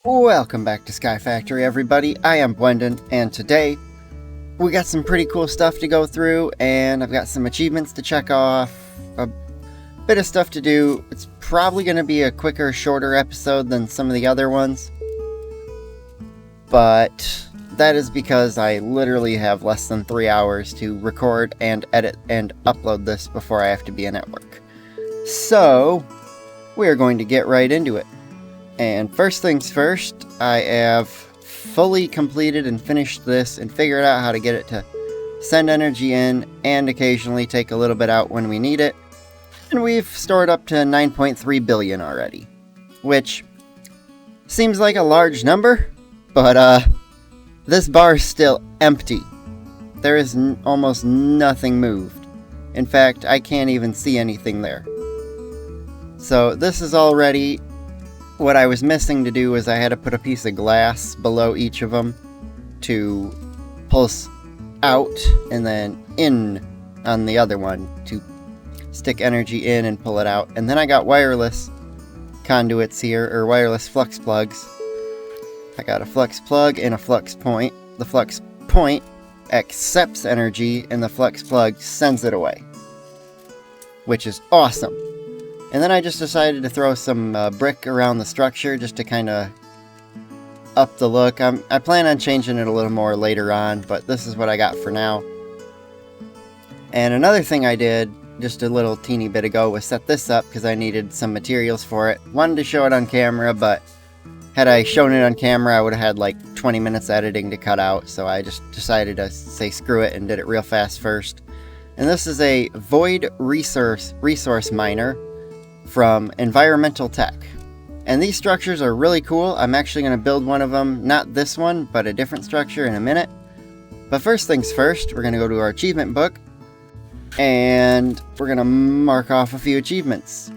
Welcome back to Sky Factory, everybody. I am Bwendon, and today we got some pretty cool stuff to go through, and I've got some achievements to check off, a bit of stuff to do. It's probably going to be a quicker, shorter episode than some of the other ones, but that is because I literally have less than 3 hours to record and edit and upload this before I have to be in at work. So, we are going to get right into it. And first things first, I have fully completed and finished this and figured out how to get it to send energy in and occasionally take a little bit out when we need it. And we've stored up to 9.3 billion already, which seems like a large number, but this bar is still empty. There is almost nothing moved. In fact, I can't even see anything there. So this is already... What I was missing to do was I had to put a piece of glass below each of them to pulse out and then in on the other one to stick energy in and pull it out. And then I got wireless conduits here, or wireless flux plugs. I got a flux plug and a flux point. The flux point accepts energy and the flux plug sends it away, which is awesome. And then I just decided to throw some brick around the structure just to kind of up the look. I plan on changing it a little more later on, but this is what I got for now. And another thing I did just a little teeny bit ago was set this up because I needed some materials for it. Wanted to show it on camera, but had I shown it on camera, I would have had like 20 minutes editing to cut out. So I just decided to say screw it and did it real fast first. And this is a void resource miner from Environmental Tech. And these structures are really cool. I'm actually going to build one of them, not this one, but a different structure in a minute. But first things first, we're going to go to our achievement book, and we're going to mark off a few achievements.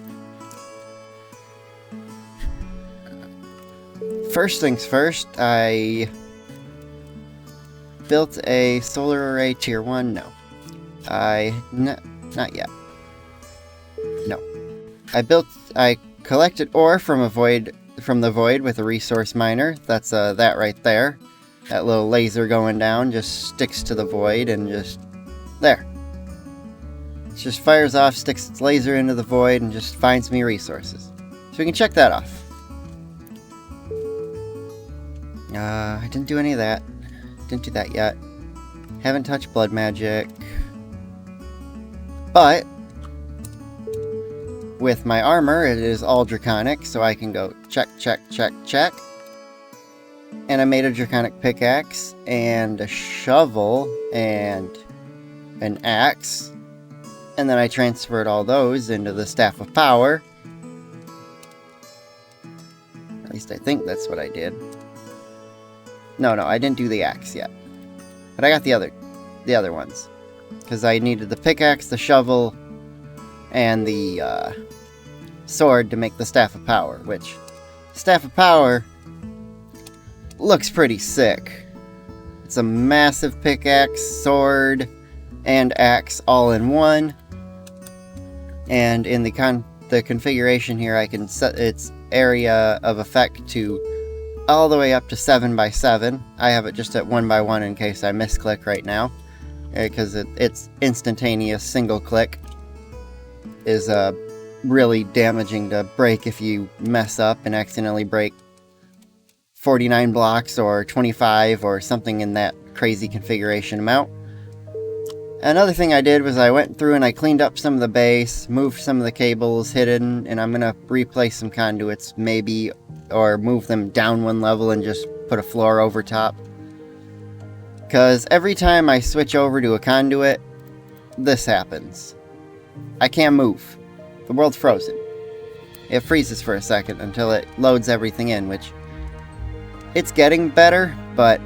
First things first, I built a solar array tier 1. No. Not yet. No. I collected ore from the void with a resource miner. That's that right there. That little laser going down just sticks to the void and just there. It just fires off, sticks its laser into the void, and just finds me resources. So we can check that off. I didn't do any of that. Didn't do that yet. Haven't touched blood magic. But with my armor, it is all draconic, so I can go check, check, check, check. And I made a draconic pickaxe, and a shovel, and an axe. And then I transferred all those into the Staff of Power. At least I think that's what I did. No, I didn't do the axe yet. But I got the other ones. Because I needed the pickaxe, the shovel, and the sword to make the Staff of Power, which Staff of Power looks pretty sick. It's a massive pickaxe, sword, and axe all in one. And in the configuration here, I can set its area of effect to all the way up to 7x7. I have it just at 1x1 in case I misclick right now, because it's instantaneous single click. Is really damaging to break if you mess up and accidentally break 49 blocks or 25 or something in that crazy configuration amount. Another thing I did was I went through and I cleaned up some of the base, moved some of the cables hidden, and I'm going to replace some conduits maybe, or move them down one level and just put a floor over top. Because every time I switch over to a conduit, this happens. I can't move. The world's frozen. It freezes for a second until it loads everything in, which it's getting better, but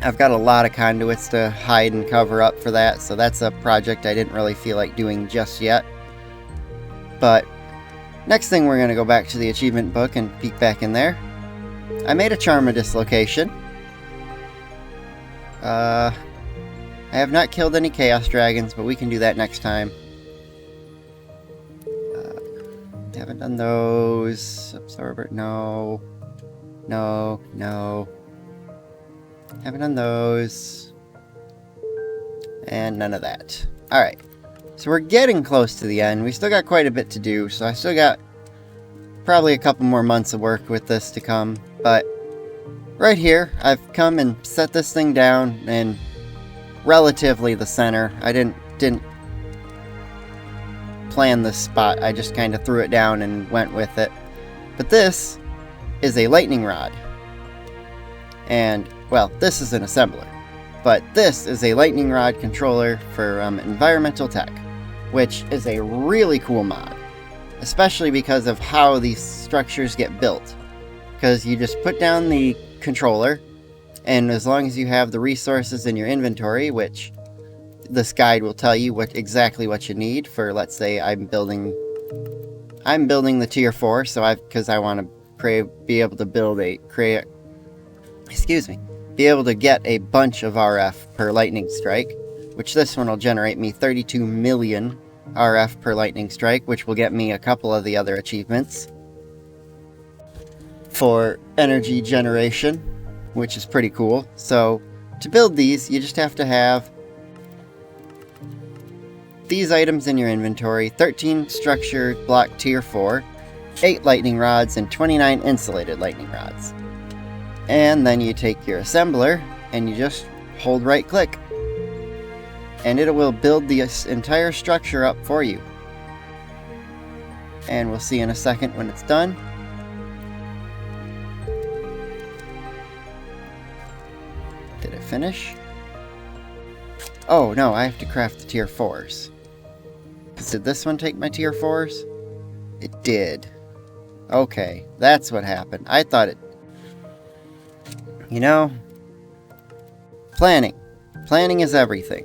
I've got a lot of conduits to hide and cover up for that, so that's a project I didn't really feel like doing just yet. But next thing, we're going to go back to the achievement book and peek back in there. I made a Charm of Dislocation. I have not killed any Chaos Dragons, but we can do that next time. Haven't done those. Absorber, no. No, no. Haven't done those. And none of that. Alright. So we're getting close to the end. We still got quite a bit to do, so I still got probably a couple more months of work with this to come. But right here, I've come and set this thing down in relatively the center. I didn't plan this spot. I just kind of threw it down and went with it. But this is a lightning rod. And, well, this is an assembler. But this is a lightning rod controller for environmental tech, which is a really cool mod. Especially because of how these structures get built. Because you just put down the controller, and as long as you have the resources in your inventory, which this guide will tell you exactly what you need for, let's say I'm building the tier 4, so because I want to be able to be able to get a bunch of RF per lightning strike, which this one will generate me 32 million RF per lightning strike, which will get me a couple of the other achievements for energy generation, which is pretty cool. So to build these, you just have to have these items in your inventory: 13 structured block tier 4, 8 lightning rods, and 29 insulated lightning rods. And then you take your assembler and you just hold right click, and it will build the entire structure up for you. And we'll see in a second when it's done. Did it finish? Oh no, I have to craft the tier 4s. Did this one take my tier 4s? It did. Okay, that's what happened. I thought it... You know, planning. Planning is everything.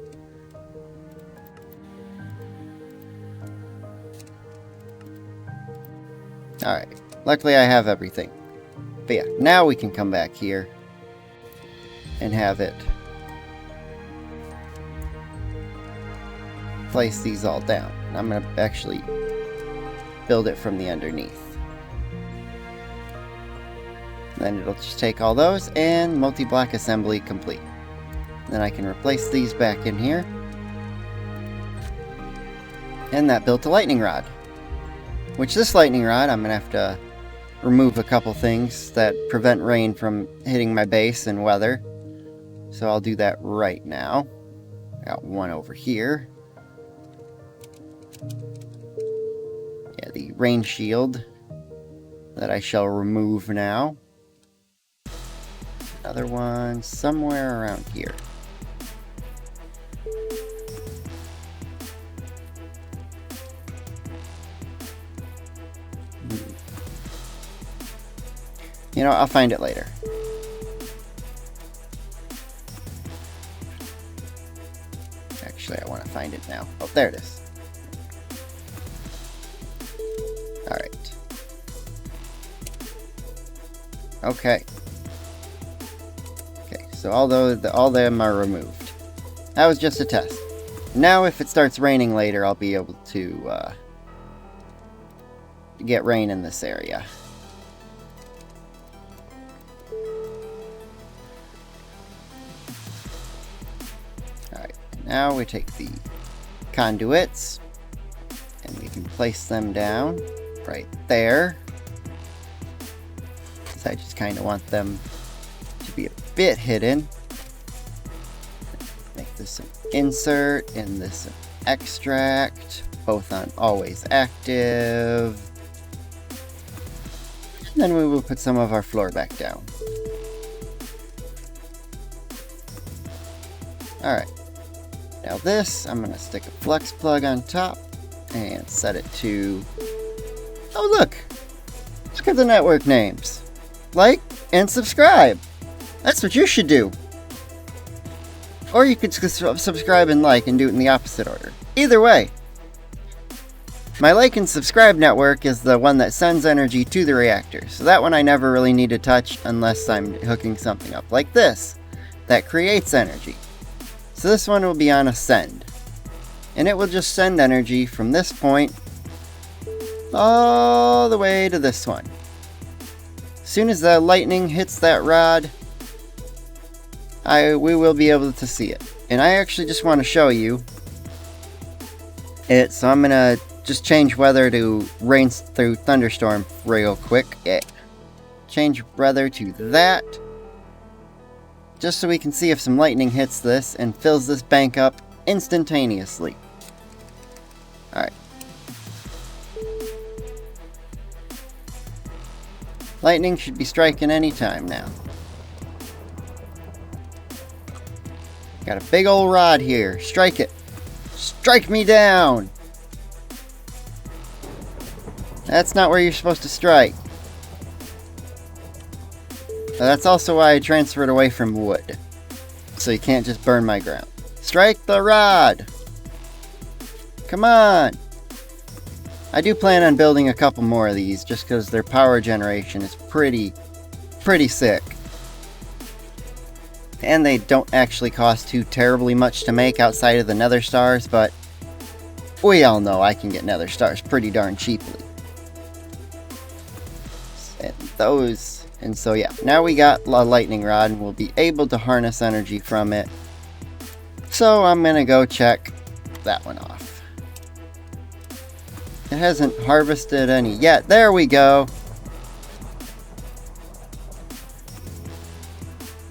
Alright, luckily I have everything. But yeah, now we can come back here and have it place these all down. I'm going to actually build it from the underneath. Then it'll just take all those and multi-block assembly complete. Then I can replace these back in here. And that built a lightning rod. Which this lightning rod, I'm going to have to remove a couple things that prevent rain from hitting my base and weather. So I'll do that right now. I got one over here. Yeah, the rain shield that I shall remove now. Another one somewhere around here. You know, I'll find it later. Actually, I want to find it now. Oh, there it is. Alright. Okay. Okay, so all them are removed. That was just a test. Now, if it starts raining later, I'll be able to get rain in this area. Now we take the conduits and we can place them down right there. Because I just kind of want them to be a bit hidden. Make this an insert and this an extract, both on always active. And then we will put some of our floor back down. Alright. Now this, I'm going to stick a flex plug on top and set it to... Oh look! Look at the network names. Like and subscribe. That's what you should do. Or you could subscribe and like and do it in the opposite order. Either way. My like and subscribe network is the one that sends energy to the reactor. So that one I never really need to touch unless I'm hooking something up like this. That creates energy. So this one will be on a send. And it will just send energy from this point all the way to this one. As soon as the lightning hits that rod, we will be able to see it. And I actually just want to show you it, so I'm gonna just change weather to rain through thunderstorm real quick. Yeah. Change weather to that, just so we can see if some lightning hits this and fills this bank up instantaneously. Alright. Lightning should be striking any time now. Got a big old rod here. Strike it. Strike me down! That's not where you're supposed to strike. That's also why I transferred away from wood. So you can't just burn my ground. Strike the rod! Come on! I do plan on building a couple more of these just because their power generation is pretty sick. And they don't actually cost too terribly much to make outside of the nether stars, but we all know I can get nether stars pretty darn cheaply. And so yeah, now we got a lightning rod and we'll be able to harness energy from it. So I'm gonna go check that one off. It hasn't harvested any yet. There we go.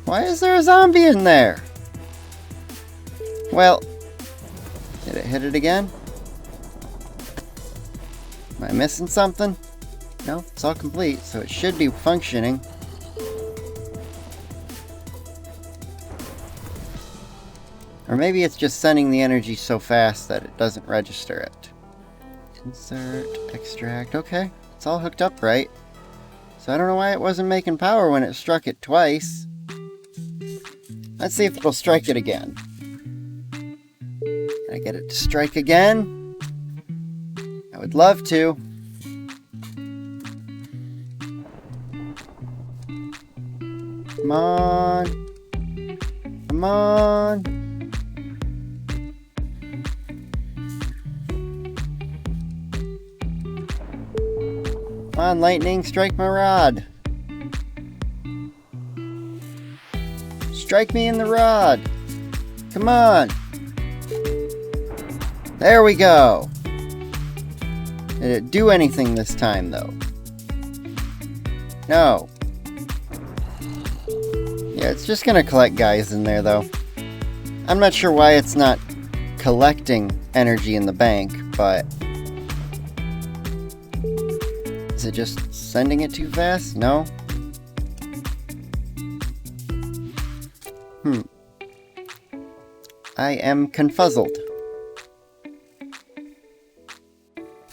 Why is there a zombie in there? Well, did it hit it again? Am I missing something? No, it's all complete, so it should be functioning. Or maybe it's just sending the energy so fast that it doesn't register it. Insert, extract, okay. It's all hooked up right. So I don't know why it wasn't making power when it struck it twice. Let's see if it'll strike it again. Can I get it to strike again? I would love to. Come on. Come on. Come on, lightning, strike my rod. Strike me in the rod. Come on. There we go. Did it do anything this time, though? No. Yeah, it's just gonna collect guys in there, though. I'm not sure why it's not collecting energy in the bank, but... is it just sending it too fast? No? I am confuzzled.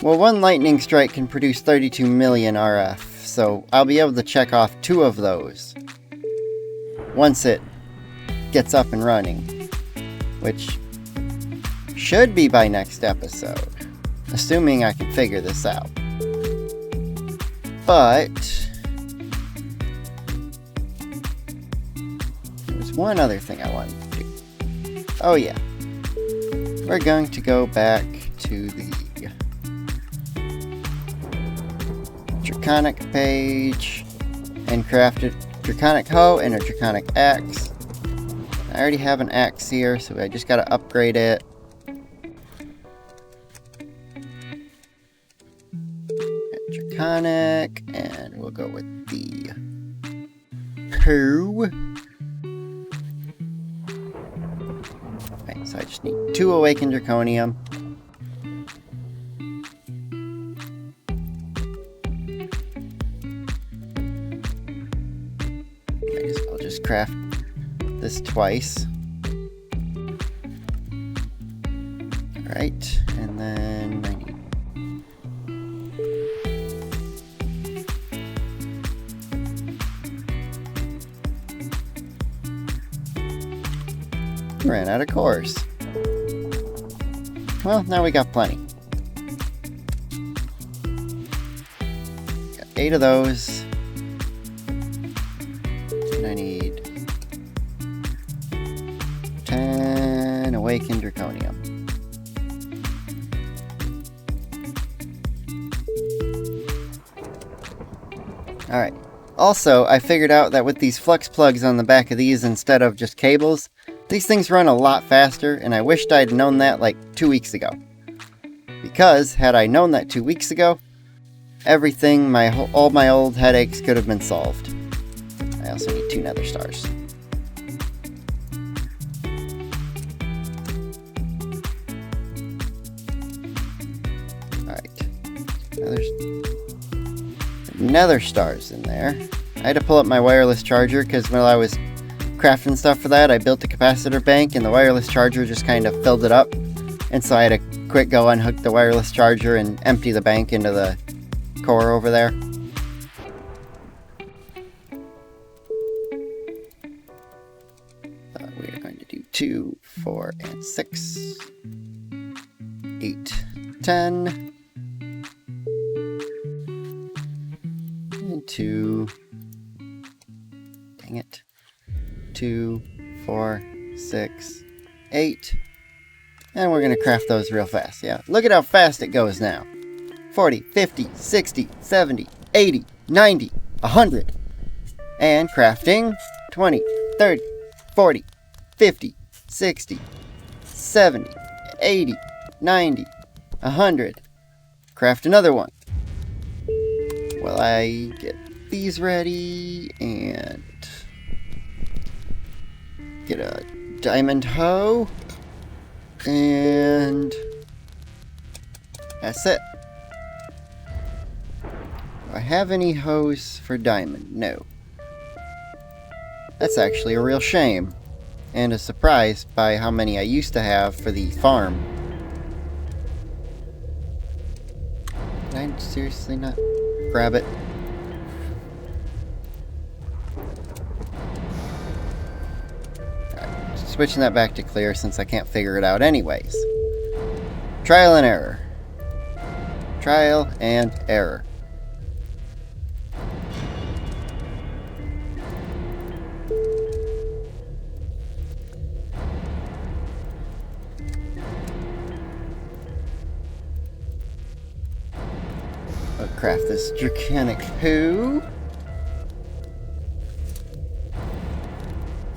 Well, one lightning strike can produce 32 million RF, so I'll be able to check off 2 of those once it gets up and running, which should be by next episode, assuming I can figure this out. But there's one other thing I wanted to do. Oh yeah, we're going to go back to the Draconic page and craft a Draconic hoe and a Draconic axe. I already have an axe here, so I just gotta upgrade it. Draconic, and we'll go with the hoe. Okay, so I just need 2 awakened draconium. I'll just craft this twice. Alright, and then I need ran out of cores. Well, now we got plenty. Got 8 of those. And I need 10 awakened draconium. Alright. Also, I figured out that with these flex plugs on the back of these instead of just cables, these things run a lot faster, and I wished I'd known that like 2 weeks ago. Because, had I known that 2 weeks ago, everything, all my old headaches could have been solved. I also need 2 nether stars. Alright. There's nether stars in there. I had to pull up my wireless charger because while I was crafting stuff for that, I built a capacitor bank and the wireless charger just kind of filled it up. And so I had to quick go unhook the wireless charger and empty the bank into the core over there. We are going to do 2, 4, and 6, 8, 10, and 2, dang it, 2, 4, 6, 8, and we're going to craft those real fast. Yeah, look at how fast it goes now. 40, 50, 60, 70, 80, 90, 100. And crafting 20, 30, 40, 50, 60, 70, 80, 90, 100. Craft another one. While I get these ready and get a diamond hoe. And that's it. Do I have any hoes for diamond? No. That's actually a real shame. And a surprise by how many I used to have for the farm. Can I seriously not grab it? Alright, switching that back to clear since I can't figure it out anyways. Trial and error. Trial and error. I'll craft this draconic poo.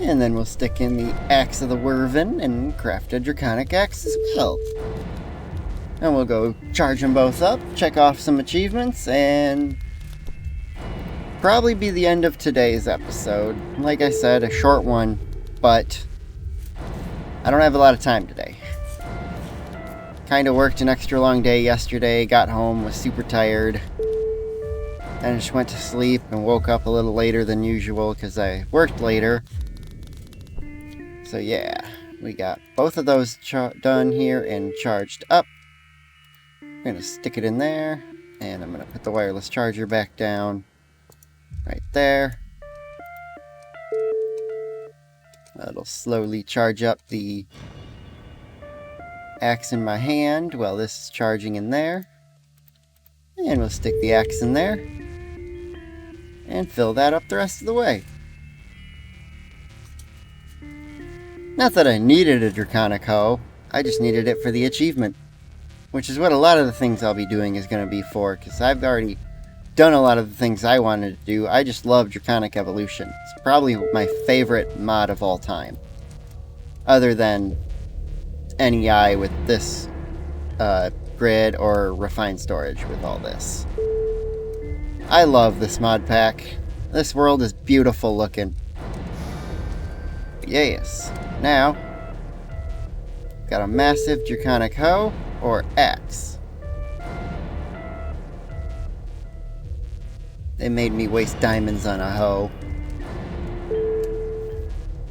And then we'll stick in the Axe of the Wyvern and craft a draconic axe as well. And we'll go charge them both up, check off some achievements, and probably be the end of today's episode. Like I said, a short one, but I don't have a lot of time today. Kind of worked an extra long day yesterday, got home, was super tired, and just went to sleep and woke up a little later than usual because I worked later. So yeah, we got both of those done here and charged up. I'm going to stick it in there, and I'm going to put the wireless charger back down right there. It'll slowly charge up the axe in my hand while this is charging in there. And we'll stick the axe in there and fill that up the rest of the way. Not that I needed a draconic hoe, I just needed it for the achievement. Which is what a lot of the things I'll be doing is going to be for, because I've already done a lot of the things I wanted to do. I just love Draconic Evolution. It's probably my favorite mod of all time. Other than NEI with this grid or Refined Storage with all this. I love this mod pack. This world is beautiful looking. Yes. Now, got a massive Draconic hoe or axe. They made me waste diamonds on a hoe.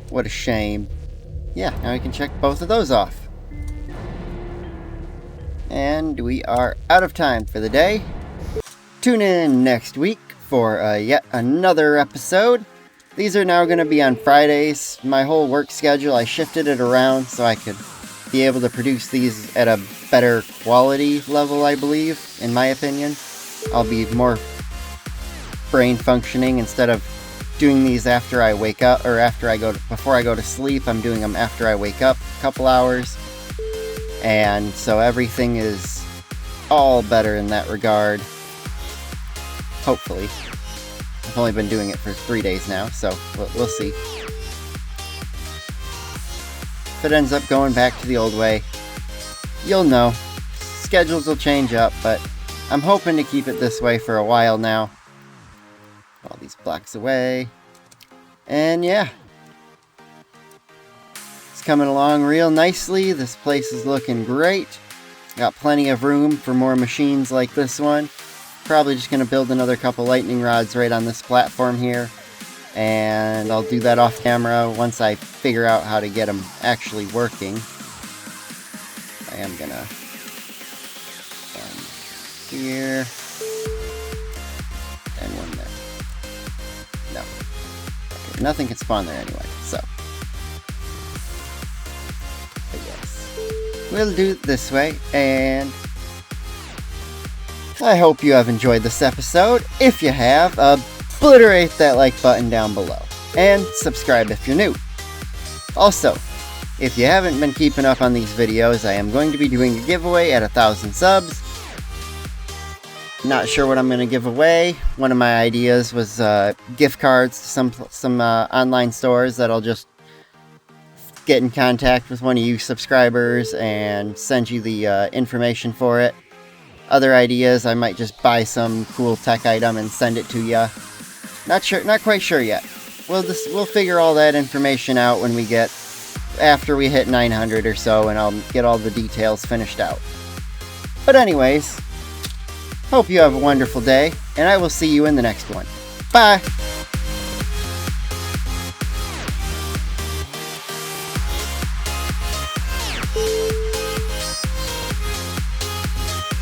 What a shame. Yeah, now we can check both of those off. And we are out of time for the day. Tune in next week for yet another episode. These are now going to be on Fridays. My whole work schedule, I shifted it around so I could be able to produce these at a better quality level, I believe, in my opinion. I'll be more brain functioning instead of doing these after I wake up, or before I go to sleep. I'm doing them after I wake up a couple hours. And so everything is all better in that regard. Hopefully. I've only been doing it for 3 days now, so we'll see. If it ends up going back to the old way, you'll know. Schedules will change up, but I'm hoping to keep it this way for a while now. All these blocks away. And yeah. It's coming along real nicely. This place is looking great. Got plenty of room for more machines like this one. Probably just going to build another couple lightning rods right on this platform here. And I'll do that off camera once I figure out how to get them actually working. I am going to... here. And one there. No. Okay, nothing can spawn there anyway, so. But yes. We'll do it this way, and I hope you have enjoyed this episode. If you have, obliterate that like button down below. And subscribe if you're new. Also, if you haven't been keeping up on these videos, I am going to be doing a giveaway at 1,000 subs. Not sure what I'm going to give away. One of my ideas was gift cards to some online stores that I'll just get in contact with one of you subscribers and send you the information for it. Other ideas, I might just buy some cool tech item and send it to you. Not quite sure yet. We'll figure all that information out when we get after we hit 900 or so, and I'll get all the details finished out. But anyways, hope you have a wonderful day, and I will see you in the next one. Bye!